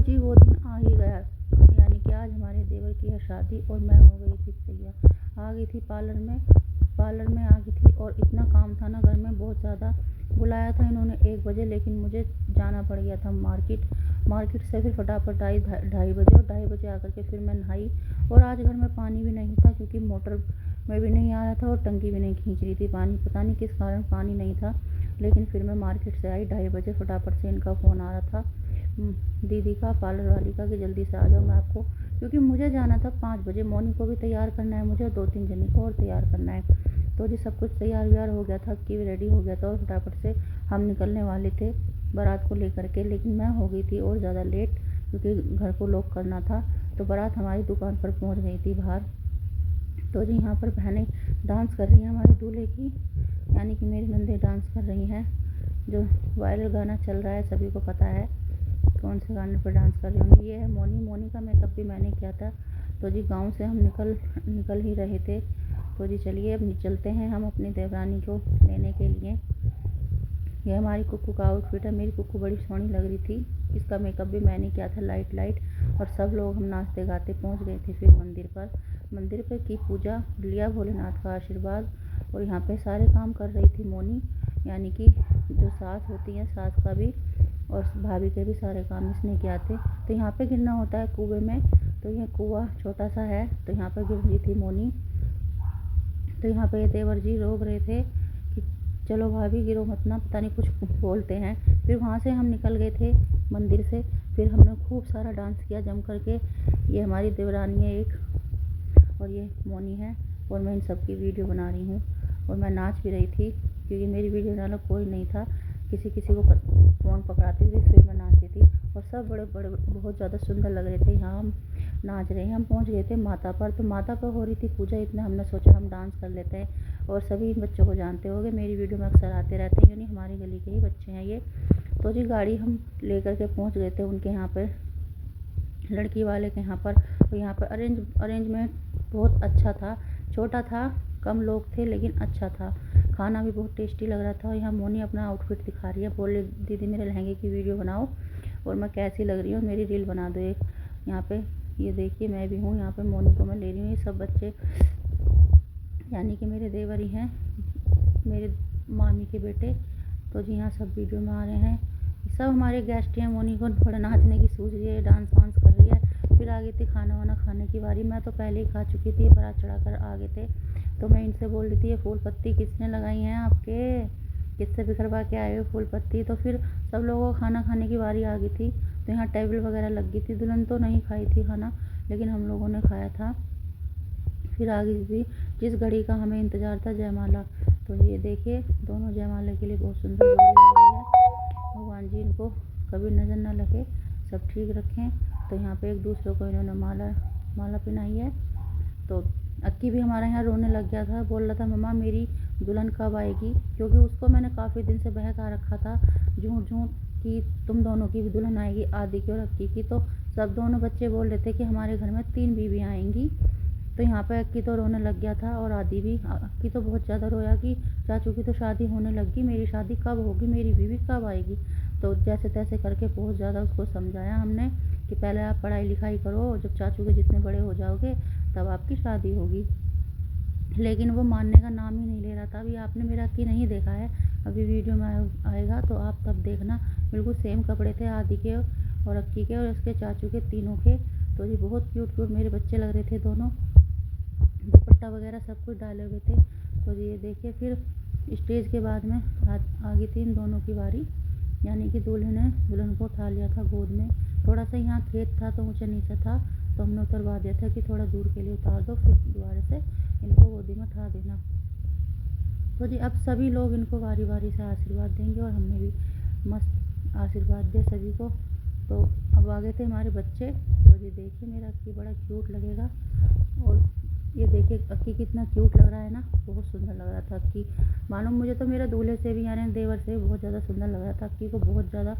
जी वो दिन आ ही गया, यानी कि आज हमारे देवर की है शादी और मैं हो गई थी तैयार। आ गई थी पार्लर में आ गई थी और इतना काम था ना घर में, बहुत ज़्यादा। बुलाया था इन्होंने 1 बजे, लेकिन मुझे जाना पड़ गया था मार्केट से फिर फटाफट आई 2:30 बजे, और 2:30 बजे आकर के फिर मैं नहाई। और आज घर में पानी भी नहीं था, क्योंकि मोटर में भी नहीं आ रहा था और टंकी भी नहीं खींच रही थी पानी, पता नहीं किस कारण पानी नहीं था। लेकिन फिर मैं मार्केट से आई 2:30 बजे, फटाफट से इनका फ़ोन आ रहा था दीदी का, पार्लर वाली का, कि जल्दी से आ जाओ। मैं आपको, क्योंकि मुझे जाना था 5 बजे, मोनी को भी तैयार करना है मुझे, 2-3 जने को और तैयार करना है। तो जी सब कुछ तैयार व्यार हो गया था, कि रेडी हो गया था, और फटाफट से हम निकलने वाले थे बारात को लेकर के। लेकिन मैं हो गई थी और ज़्यादा लेट, क्योंकि घर को लॉक करना था। तो बारात हमारी दुकान पर पहुंच गई थी बाहर। तो जी यहाँ पर बहनें डांस कर रही हैं हमारे दूल्हे की, यानी कि मेरी नंदे डांस कर रही हैं। जो वायरल गाना चल रहा है, सभी को पता है कौन से गाने पर डांस कर रही होंगी। ये है मोनी का मेकअप भी मैंने किया था। तो जी गांव से हम निकल ही रहे थे। तो जी चलिए अब चलते हैं हम अपनी देवरानी को लेने के लिए। ये हमारी कुक्कू का आउटफिट है। मेरी कुक्कू बड़ी सोहनी लग रही थी। इसका मेकअप भी मैंने किया था लाइट। और सब लोग हम नाचते गाते पहुंच गए थे फिर मंदिर पर की पूजा, लिया भोलेनाथ का आशीर्वाद। और यहाँ पे सारे काम कर रही थी मोनी, यानी कि जो सास होती है, सास का भी और भाभी के भी सारे काम इसने किया थे। तो यहाँ पे गिरना होता है कुएं में, तो ये कुआं छोटा सा है, तो यहाँ पर गिर रही थी मोनी। तो यहाँ पे देवर जी रोक रहे थे कि चलो भाभी गिरो मत ना, पता नहीं कुछ बोलते हैं। फिर वहाँ से हम निकल गए थे मंदिर से। फिर हमने खूब सारा डांस किया जम करके। ये हमारी देवरानी है एक, और ये मोनी है, और मैं इन सब की वीडियो बना रही हूँ। और मैं नाच भी रही थी, क्योंकि मेरी वीडियो बनाने कोई नहीं था, किसी को फ़ोन पकड़ाती थी, फिर मैं नाचती थी। और सब बड़े बहुत ज़्यादा सुंदर लग रहे थे। यहाँ हम नाच रहे हैं। हम पहुँच गए थे माता पर, तो माता पर हो रही थी पूजा, इतना हमने सोचा हम डांस कर लेते हैं। और सभी बच्चों को जानते होंगे, मेरी वीडियो में अक्सर आते रहते हैं, यानी हमारी गली के ही बच्चे हैं ये। तो जी गाड़ी हम लेकर के पहुँच गए थे उनके यहाँ पर, लड़की वाले के यहाँ पर। तो यहाँ पर अरेंजमेंट बहुत अच्छा था, छोटा था, कम लोग थे, लेकिन अच्छा था। खाना भी बहुत टेस्टी लग रहा था। और यहाँ मोनी अपना आउटफिट दिखा रही है, बोले दीदी मेरे लहंगे की वीडियो बनाओ और मैं कैसी लग रही हूँ, मेरी रील बना दो एक। यहाँ पे ये देखिए मैं भी हूँ, यहाँ पे मोनी को मैं ले रही हूँ। ये सब बच्चे यानी कि मेरे देवर ही हैं, मेरे मामी के बेटे। तो जी यहाँ सब वीडियो में आ रहे हैं, सब हमारे गेस्ट हैं। मोनी को थोड़ा नाचने की सूझ रही है, डांस वांस कर रही है। फिर आ गई थी खाना वाना खाने की बारी। मैं तो पहले ही खा चुकी थी, बारात चढ़ा कर आ गए थे। तो मैं इनसे बोल रही थी ये फूल पत्ती किसने लगाई हैं आपके, किससे बिखरवा के आए हो फूल पत्ती। तो फिर सब लोगों को खाना खाने की बारी आ गई थी। तो यहाँ टेबल वगैरह लग गई थी। दुल्हन तो नहीं खाई थी खाना, लेकिन हम लोगों ने खाया था। फिर आ गई थी जिस घड़ी का हमें इंतज़ार था, जयमाला। तो ये देखिए दोनों जयमाला के लिए बहुत सुंदर जोड़ी लग रही है। भगवान जी इनको कभी नज़र ना लगे, सब ठीक रखें। तो यहाँ पे एक दूसरे को इन्होंने माला पहनाई है। तो अक्की भी हमारे यहाँ रोने लग गया था, बोल रहा था मम्मा मेरी दुल्हन कब आएगी, क्योंकि उसको मैंने काफ़ी दिन से बहका रखा था झूठ कि तुम दोनों की भी दुल्हन आएगी, आदि की और अक्की की। तो सब दोनों बच्चे बोल रहे थे कि हमारे घर में 3 बीवियाँ आएंगी। तो यहाँ पे अक्की तो रोने लग गया था, और आदि भी। अक्की तो बहुत ज़्यादा रोया कि चाचू की तो शादी होने लगी, मेरी शादी कब होगी, मेरी बीवी कब आएगी। तो जैसे तैसे करके बहुत ज़्यादा उसको समझाया हमने कि पहले आप पढ़ाई लिखाई करो, जब चाचू के जितने बड़े हो जाओगे तब आपकी शादी होगी। लेकिन वो मानने का नाम ही नहीं ले रहा था। अभी आपने मेरा अक्की नहीं देखा है, अभी वीडियो में आएगा तो आप तब देखना। बिल्कुल सेम कपड़े थे आदि के और अक्की के और उसके चाचू के, तीनों के। तो ये बहुत क्यूट मेरे बच्चे लग रहे थे दोनों, दुपट्टा वगैरह सब कुछ डाले हुए थे। तो ये देखिए फिर स्टेज के बाद में आ गई थी इन दोनों की बारी, यानी कि दूल्हे ने दुल्हन को उठा लिया था गोद में। थोड़ा सा यहाँ खेत था तो ऊँचा नीचा था, तो हमने उतरवा दिया था कि थोड़ा दूर के लिए उतार दो, फिर दोबारा से इनको गोदी में उठा देना। तो जी अब सभी लोग इनको बारी बारी से आशीर्वाद देंगे, और हमने भी मस्त आशीर्वाद दिया सभी को। तो अब आ गए थे हमारे बच्चे। तो ये देखिए मेरा अक्की बड़ा क्यूट लगेगा, और ये देखिए अक्की कितना क्यूट लग रहा है ना, बहुत सुंदर लग रहा था अक्की। मालूम मुझे तो मेरे दूल्हे से भी, यानी देवर से भी बहुत ज़्यादा सुंदर लग रहा था। अक्की को बहुत ज़्यादा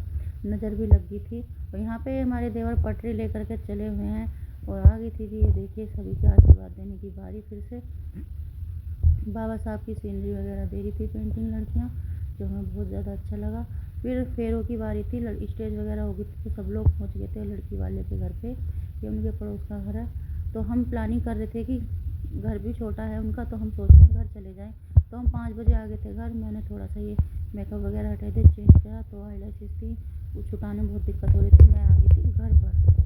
नज़र भी लग गई थी। और यहाँ पे हमारे देवर पटरी लेकर के चले हुए हैं, और आ गई थी जी ये देखिए सभी के आशीर्वाद देने की बारी। फिर से बाबा साहब की सीनरी वगैरह दे रही थी पेंटिंग लड़कियाँ, जो हमें बहुत ज़्यादा अच्छा लगा। फिर फेरों की बारी थी, स्टेज वगैरह हो गई थी, तो सब लोग पहुँच गए थे लड़की वाले के घर पे, ये उनके पड़ोस का घर है। तो हम प्लानिंग कर रहे थे कि घर भी छोटा है उनका, तो हम सोचते हैं घर चले जाएँ। तो हम 5 बजे आ गए थे घर। मैंने थोड़ा सा ये मेकअप वगैरह हटाए थे, चेंज करा, तो हाईलाइट थी, वो छुटाने में बहुत दिक्कत हो रही थी। मैं आ गई थी घर पर।